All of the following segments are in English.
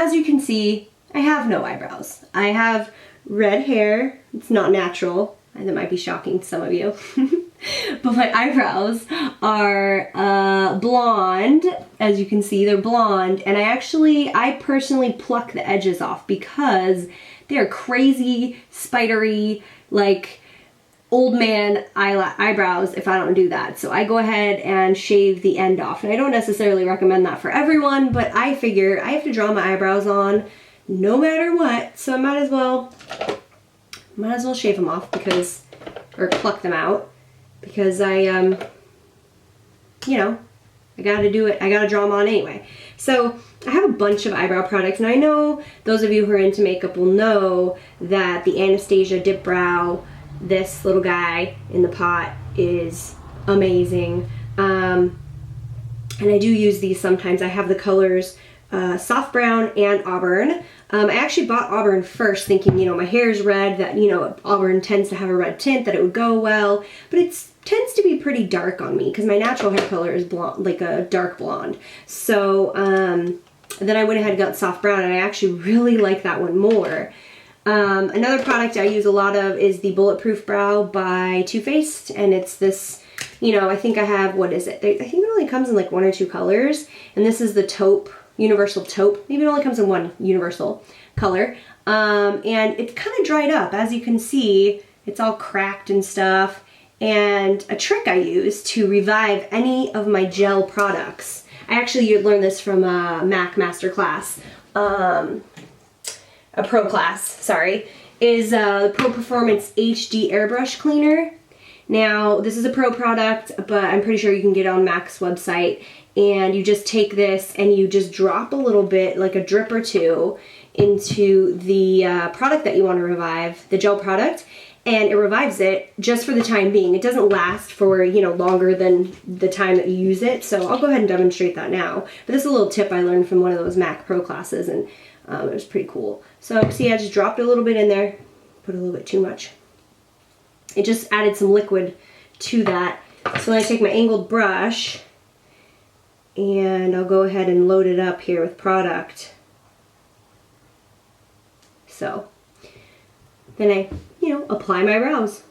as you can see, I have no eyebrows. I have red hair. It's not natural. That might be shocking to some of you. But my eyebrows are blonde. As you can see, they're blonde. And I personally pluck the edges off because they're crazy, spidery, like old man eyebrows if I don't do that. So I go ahead and shave the end off. And I don't necessarily recommend that for everyone, but I figure I have to draw my eyebrows on no matter what. So I might as well shave them off or pluck them out because I gotta do it. I gotta draw them on anyway. So I have a bunch of eyebrow products, and I know those of you who are into makeup will know that the Anastasia Dip Brow, this little guy in the pot, is amazing. And I do use these sometimes. I have the colors soft brown and auburn. I actually bought auburn first thinking, my hair is red, that, auburn tends to have a red tint, that it would go well, but it tends to be pretty dark on me because my natural hair color is blonde, like a dark blonde. So then I went ahead and got soft brown, and I actually really like that one more. Another product I use a lot of is the Bulletproof Brow by Too Faced, and it's this, I think I have, what is it? I think it only comes in like 1 or 2 colors, and this is the taupe, universal taupe. Maybe it only comes in 1 universal color. And it's kind of dried up. As you can see, it's all cracked and stuff. And a trick I use to revive any of my gel products, I actually learned this from a MAC masterclass, a pro class, sorry, is the Pro Performance HD Airbrush Cleaner. Now, this is a pro product, but I'm pretty sure you can get it on MAC's website. And you just take this and you just drop a little bit, like a drip or two, into the product that you want to revive, the gel product, and it revives it just for the time being. It doesn't last for, longer than the time that you use it, so I'll go ahead and demonstrate that now. But this is a little tip I learned from one of those MAC Pro classes, and it was pretty cool. So, see, I just dropped a little bit in there, put a little bit too much. It just added some liquid to that. So then I take my angled brush, and I'll go ahead and load it up here with product. So then I, apply my brows.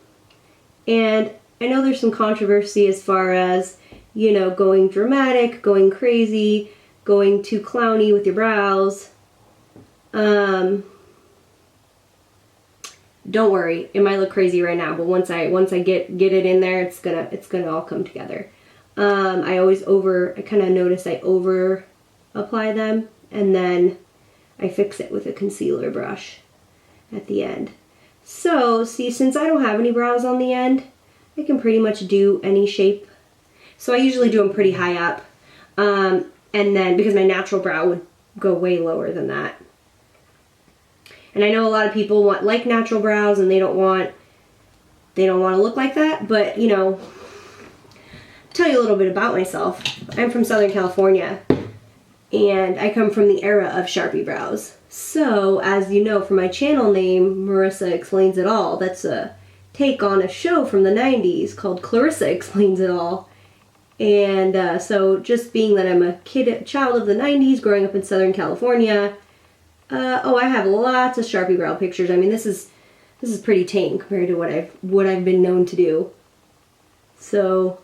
And I know there's some controversy as far as, going dramatic, going crazy, going too clowny with your brows. Don't worry, it might look crazy right now, but once I get it in there, it's gonna all come together. I kind of notice I over apply them, and then I fix it with a concealer brush at the end. So, see, since I don't have any brows on the end, I can pretty much do any shape. So I usually do them pretty high up, and then, because my natural brow would go way lower than that. And I know a lot of people like natural brows, and they don't want to look like that, but, tell you a little bit about myself. I'm from Southern California, and I come from the era of Sharpie brows. So, as you know from my channel name, Marissa Explains It All, that's a take on a show from the 90s called Clarissa Explains It All. And so just being that I'm a child of the 90s, growing up in Southern California, I have lots of Sharpie brow pictures. I mean, this is pretty tame compared to what I've been known to do. So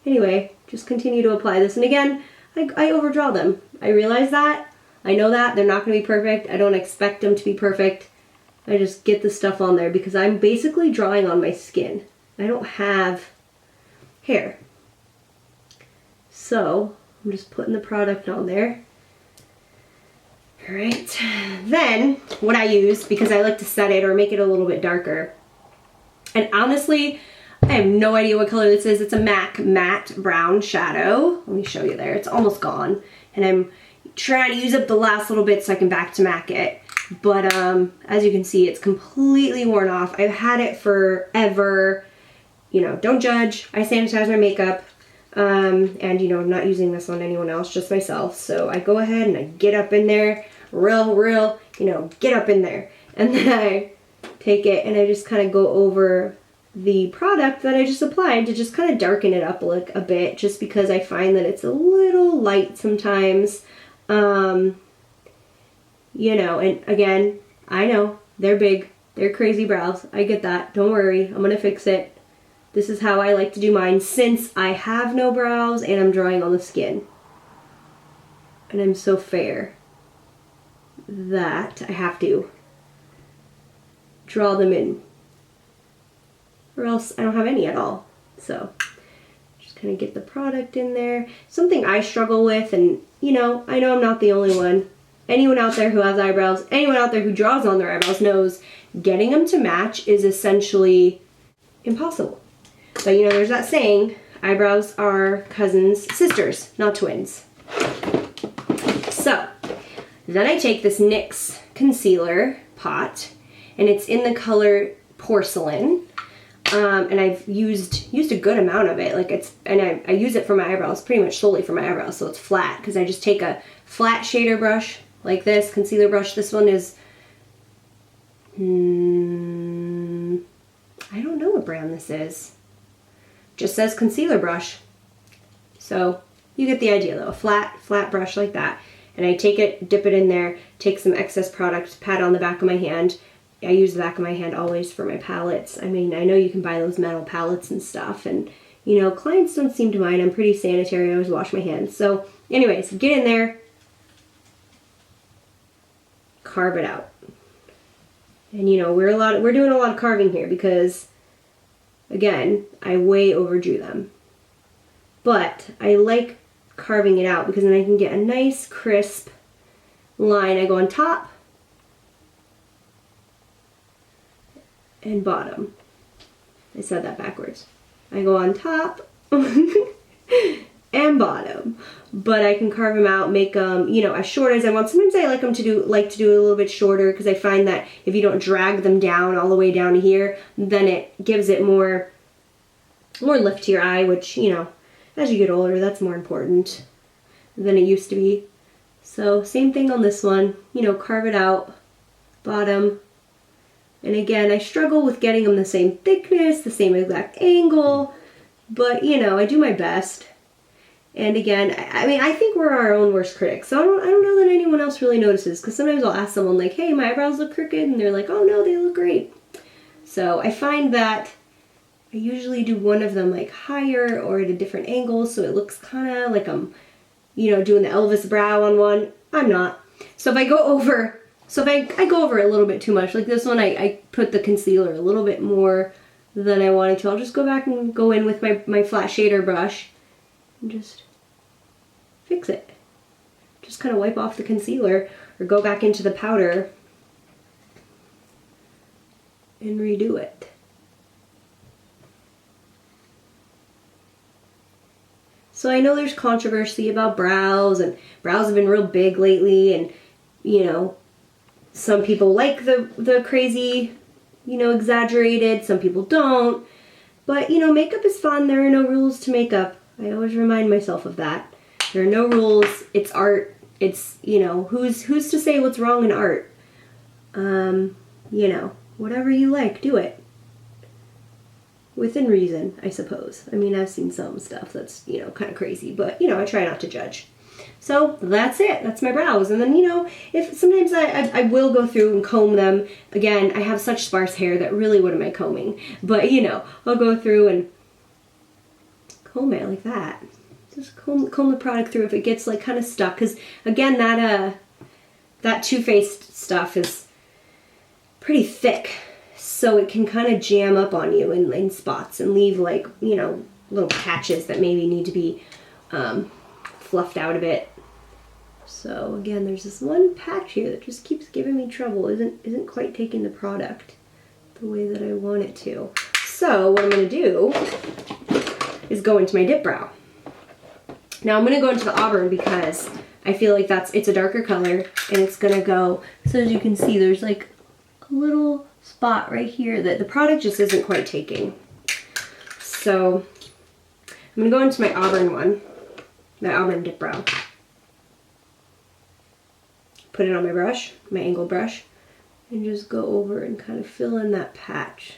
anyway, just continue to apply this. And again, I overdraw them. I realize that. I know that. They're not going to be perfect. I don't expect them to be perfect. I just get the stuff on there because I'm basically drawing on my skin. I don't have hair. So I'm just putting the product on there. Alright, then what I use, because I like to set it or make it a little bit darker, and honestly, I have no idea what color this is. It's a MAC matte brown shadow. Let me show you there. It's almost gone, and I'm trying to use up the last little bit so I can back to MAC it. But as you can see, it's completely worn off. I've had it forever. Don't judge. I sanitize my makeup. And I'm not using this on anyone else, just myself. So I go ahead and I get up in there, real, get up in there. And then I take it and I just kind of go over the product that I just applied to just kind of darken it up a bit, just because I find that it's a little light sometimes. you know, and again, I know, they're big, they're crazy brows. I get that. Don't worry, I'm gonna fix it. This is how I like to do mine since I have no brows and I'm drawing on the skin. And I'm so fair that I have to draw them in, or else I don't have any at all. So just kind of get the product in there. Something I struggle with, and you know, I know I'm not the only one. Anyone out there who has eyebrows, anyone out there who draws on their eyebrows knows getting them to match is essentially impossible. But you know, there's that saying, eyebrows are cousins, sisters, not twins. So then I take this NYX concealer pot, and it's in the color Porcelain, and I've used a good amount of it. Like I use it for my eyebrows, pretty much solely for my eyebrows, so it's flat, because I just take a flat shader brush like this, concealer brush. This one is, I don't know what brand this is. Just says concealer brush. So you get the idea though, a flat brush like that. And I take it, dip it in there, take some excess product, pat it on the back of my hand. I use the back of my hand always for my palettes. I mean, I know you can buy those metal palettes and stuff, and you know, clients don't seem to mind. I'm pretty sanitary, I always wash my hands. So anyways, get in there, carve it out. And you know, we're doing a lot of carving here because, again, I way overdrew them. But I like carving it out because then I can get a nice crisp line. I go on top and bottom. I said that backwards. I go on top and bottom, but I can carve them out, make them, you know, as short as I want. Sometimes I like to do a little bit shorter, because I find that if you don't drag them down all the way down to here, then it gives it more lift to your eye, which, you know, as you get older, that's more important than it used to be. So same thing on this one, you know, carve it out, bottom. And again, I struggle with getting them the same thickness, the same exact angle, but you know, I do my best. And again, I mean, I think we're our own worst critics. So I don't know that anyone else really notices, because sometimes I'll ask someone like, hey, my eyebrows look crooked, and they're like, oh no, they look great. So I find that I usually do one of them like higher or at a different angle, so it looks kind of like I'm, you know, doing the Elvis brow on one. I'm not. So if I go over, I go over a little bit too much, like this one, I put the concealer a little bit more than I wanted to. I'll just go back and go in with my flat shader brush and just fix it. Just kind of wipe off the concealer or go back into the powder and redo it. So I know there's controversy about brows, and brows have been real big lately, and you know, some people like the crazy, you know, exaggerated, some people don't. But you know, makeup is fun. There are no rules to makeup. I always remind myself of that. There are no rules. It's art. It's, you know, who's to say what's wrong in art? You know, whatever you like, do it. Within reason, I suppose. I mean, I've seen some stuff that's, you know, kind of crazy, but, you know, I try not to judge. So that's it. That's my brows. And then, you know, if sometimes I will go through and comb them. Again, I have such sparse hair that really, what am I combing? But, you know, I'll go through and comb it like that. Just comb the product through if it gets like kind of stuck. Because, again, that Too Faced stuff is pretty thick. So it can kind of jam up on you in spots and leave, like, you know, little patches that maybe need to be fluffed out a bit. So again, there's this one patch here that just keeps giving me trouble. Isn't quite taking the product the way that I want it to. So what I'm going to do is go into my dip brow. Now I'm going to go into the auburn because I feel like it's a darker color, and it's going to go, so as you can see, there's like a little spot right here that the product just isn't quite taking. So I'm going to go into my auburn one, my auburn dip brow. Put it on my brush, my angled brush, and just go over and kind of fill in that patch.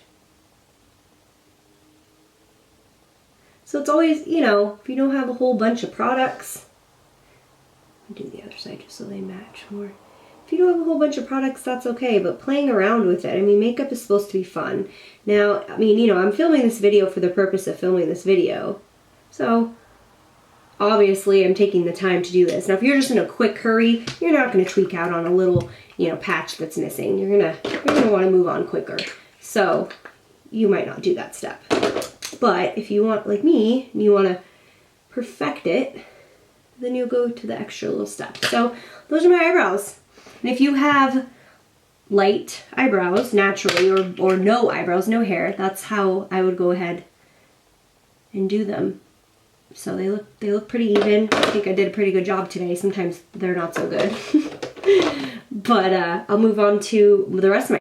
So it's always, you know, if you don't have a whole bunch of products, I'll do the other side just so they match more. If you don't have a whole bunch of products, that's okay, but playing around with it. I mean, makeup is supposed to be fun. Now, I mean, you know, I'm filming this video for the purpose of filming this video. So, obviously, I'm taking the time to do this. Now, if you're just in a quick hurry, you're not going to tweak out on a little, you know, patch that's missing. You're gonna want to move on quicker. So, you might not do that step. But if you want, like me, you want to perfect it, then you'll go to the extra little step. So, those are my eyebrows. And if you have light eyebrows naturally, or no eyebrows, no hair, that's how I would go ahead and do them. So they look pretty even. I think I did a pretty good job today. Sometimes they're not so good. But I'll move on to the rest of my